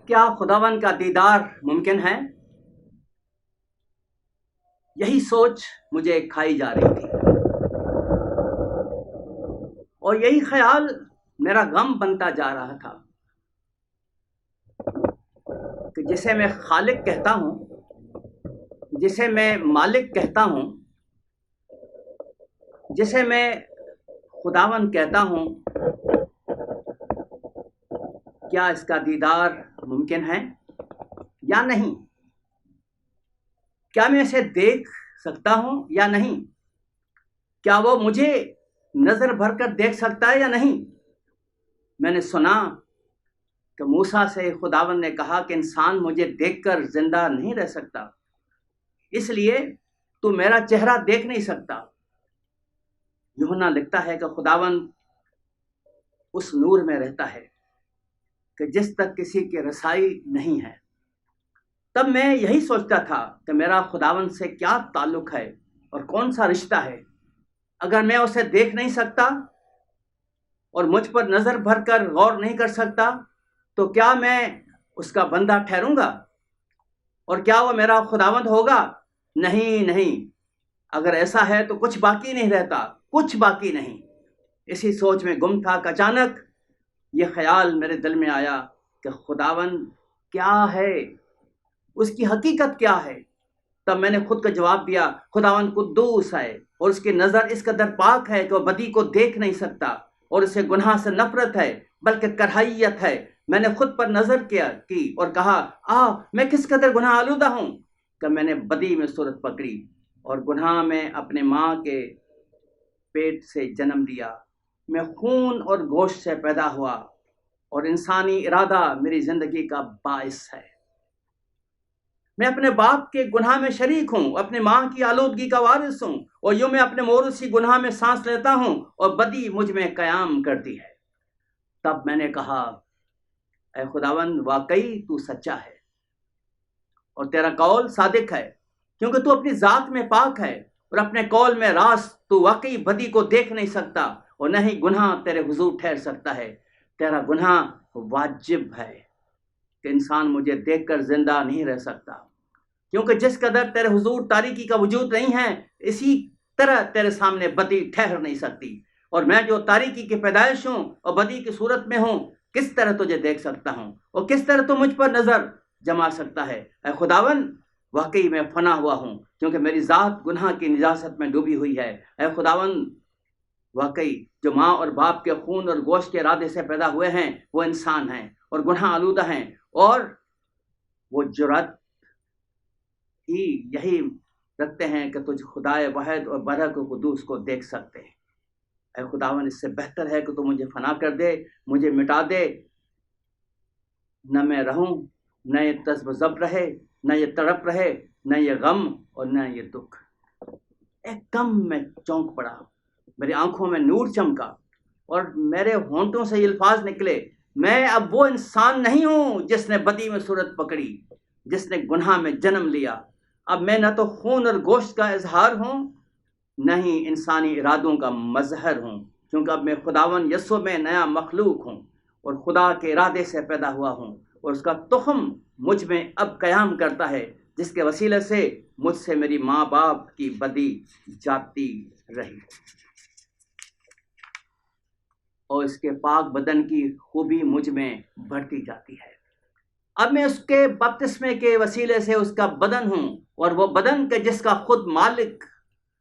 کیا خداوند کا دیدار ممکن ہے؟ یہی سوچ مجھے کھائی جا رہی تھی، اور یہی خیال میرا غم بنتا جا رہا تھا کہ جسے میں خالق کہتا ہوں، جسے میں مالک کہتا ہوں، جسے میں خداوند کہتا ہوں، کیا اس کا دیدار ممکن ہے یا نہیں؟ کیا میں اسے دیکھ سکتا ہوں یا نہیں؟ کیا وہ مجھے نظر بھر کر دیکھ سکتا ہے یا نہیں؟ میں نے سنا کہ موسیٰ سے خداوند نے کہا کہ انسان مجھے دیکھ کر زندہ نہیں رہ سکتا، اس لیے تو میرا چہرہ دیکھ نہیں سکتا۔ یوحنا لکھتا ہے کہ خداوند اس نور میں رہتا ہے کہ جس تک کسی کی رسائی نہیں ہے۔ تب میں یہی سوچتا تھا کہ میرا خداوند سے کیا تعلق ہے اور کون سا رشتہ ہے۔ اگر میں اسے دیکھ نہیں سکتا اور مجھ پر نظر بھر کر غور نہیں کر سکتا تو کیا میں اس کا بندہ ٹھہروں گا؟ اور کیا وہ میرا خداوند ہوگا؟ نہیں نہیں، اگر ایسا ہے تو کچھ باقی نہیں رہتا، کچھ باقی نہیں۔ اسی سوچ میں گم تھا کہ اچانک یہ خیال میرے دل میں آیا کہ خداوند کیا ہے، اس کی حقیقت کیا ہے؟ تب میں نے خود کو جواب دیا، خداوند قدوس ہے اور اس کی نظر اس قدر پاک ہے کہ وہ بدی کو دیکھ نہیں سکتا، اور اسے گناہ سے نفرت ہے بلکہ کراہیت ہے۔ میں نے خود پر نظر کی اور کہا، میں کس قدر گناہ آلودہ ہوں کہ میں نے بدی میں صورت پکڑی اور گناہ میں اپنے ماں کے پیٹ سے جنم لیا۔ میں خون اور گوشت سے پیدا ہوا اور انسانی ارادہ میری زندگی کا باعث ہے۔ میں اپنے باپ کے گناہ میں شریک ہوں، اپنے ماں کی آلودگی کا وارث ہوں، اور یوں میں اپنے موروثی گناہ میں سانس لیتا ہوں اور بدی مجھ میں قیام کرتی ہے۔ تب میں نے کہا، اے خداوند، واقعی تو سچا ہے اور تیرا قول صادق ہے، کیونکہ تو اپنی ذات میں پاک ہے اور اپنے قول میں راست۔ تو واقعی بدی کو دیکھ نہیں سکتا اور نہ ہی گناہ تیرے حضور ٹھہر سکتا ہے۔ تیرا گناہ واجب ہے کہ انسان مجھے دیکھ کر زندہ نہیں رہ سکتا، کیونکہ جس قدر تیرے حضور تاریکی کا وجود نہیں ہے، اسی طرح تیرے سامنے بدی ٹھہر نہیں سکتی، اور میں جو تاریکی کی پیدائش ہوں اور بدی کی صورت میں ہوں، کس طرح تجھے دیکھ سکتا ہوں اور کس طرح تو مجھ پر نظر جما سکتا ہے؟ اے خداوند، واقعی میں فنا ہوا ہوں، کیونکہ میری ذات گناہ کی نجاست میں ڈوبی ہوئی ہے۔ اے خداوند، واقعی جو ماں اور باپ کے خون اور گوشت کے ارادے سے پیدا ہوئے ہیں وہ انسان ہیں اور گناہ آلودہ ہیں، اور وہ جرات ہی یہی رکھتے ہیں کہ تجھ خدائے واحد اور برحق و قدوس کو دیکھ سکتے ہیں۔ اے خداوند، اس سے بہتر ہے کہ تو مجھے فنا کر دے، مجھے مٹا دے، نہ میں رہوں، نہ یہ تذب و ضبط رہے، نہ یہ تڑپ رہے، نہ یہ غم اور نہ یہ دکھ۔ ایک دم میں چونک پڑا، میری آنکھوں میں نور چمکا اور میرے ہونٹوں سے یہ الفاظ نکلے، میں اب وہ انسان نہیں ہوں جس نے بدی میں صورت پکڑی، جس نے گناہ میں جنم لیا۔ اب میں نہ تو خون اور گوشت کا اظہار ہوں، نہ ہی انسانی ارادوں کا مظہر ہوں، کیونکہ اب میں خداوند یسوع میں نیا مخلوق ہوں اور خدا کے ارادے سے پیدا ہوا ہوں، اور اس کا تخم مجھ میں اب قیام کرتا ہے، جس کے وسیلے سے مجھ سے میری ماں باپ کی بدی جاتی رہی اور اس کے پاک بدن کی خوبی مجھ میں بڑھتی جاتی ہے۔ اب میں اس کے بپتسمے کے وسیلے سے اس کا بدن ہوں، اور وہ بدن کے جس کا خود مالک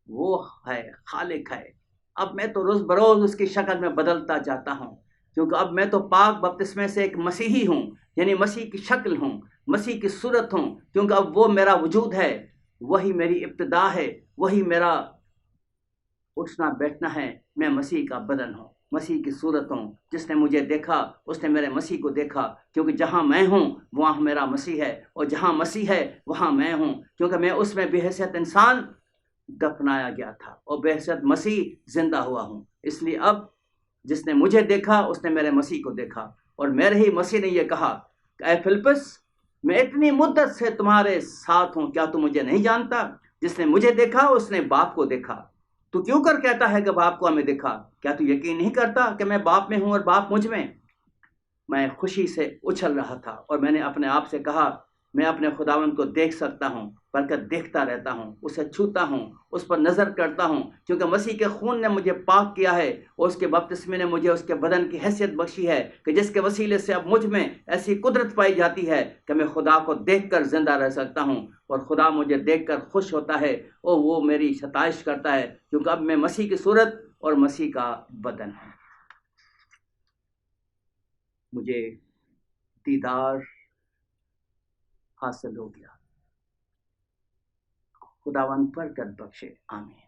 وہ ہے، خالق ہے۔ اب میں تو روز بروز اس کی شکل میں بدلتا جاتا ہوں، کیونکہ اب میں تو پاک بپتسمے سے ایک مسیحی ہوں، یعنی مسیح کی شکل ہوں، مسیح کی صورت ہوں، کیونکہ اب وہ میرا وجود ہے، وہی میری ابتدا ہے، وہی میرا اٹھنا بیٹھنا ہے۔ میں مسیح کا بدن ہوں، مسیح کی صورت ہوں۔ جس نے مجھے دیکھا اس نے میرے مسیح کو دیکھا، کیونکہ جہاں میں ہوں وہاں میرا مسیح ہے، اور جہاں مسیح ہے وہاں میں ہوں، کیونکہ میں اس میں بحیثیت انسان دفنایا گیا تھا اور بحیثیت مسیح زندہ ہوا ہوں۔ اس لیے اب جس نے مجھے دیکھا اس نے میرے مسیح کو دیکھا، اور میرے ہی مسیح نے یہ کہا کہ اے فلپس، میں اتنی مدت سے تمہارے ساتھ ہوں، کیا تو مجھے نہیں جانتا؟ جس نے مجھے دیکھا اس نے باپ کو دیکھا۔ تو کیوں کر کہتا ہے کہ باپ کو ہمیں دیکھا؟ کیا تو یقین نہیں کرتا کہ میں باپ میں ہوں اور باپ مجھ میں؟ میں خوشی سے اچھل رہا تھا اور میں نے اپنے آپ سے کہا میں اپنے خداوند کو دیکھ سکتا ہوں، بلکہ دیکھتا رہتا ہوں، اسے چھوتا ہوں، اس پر نظر کرتا ہوں، کیونکہ مسیح کے خون نے مجھے پاک کیا ہے اور اس کے بپتسمے نے مجھے اس کے بدن کی حیثیت بخشی ہے کہ جس کے وسیلے سے اب مجھ میں ایسی قدرت پائی جاتی ہے کہ میں خدا کو دیکھ کر زندہ رہ سکتا ہوں، اور خدا مجھے دیکھ کر خوش ہوتا ہے اور وہ میری ستائش کرتا ہے، کیونکہ اب میں مسیح کی صورت اور مسیح کا بدن ہوں۔ مجھے دیدار حاصل ہو گیا۔ خداوند برکت بخشے، آمین۔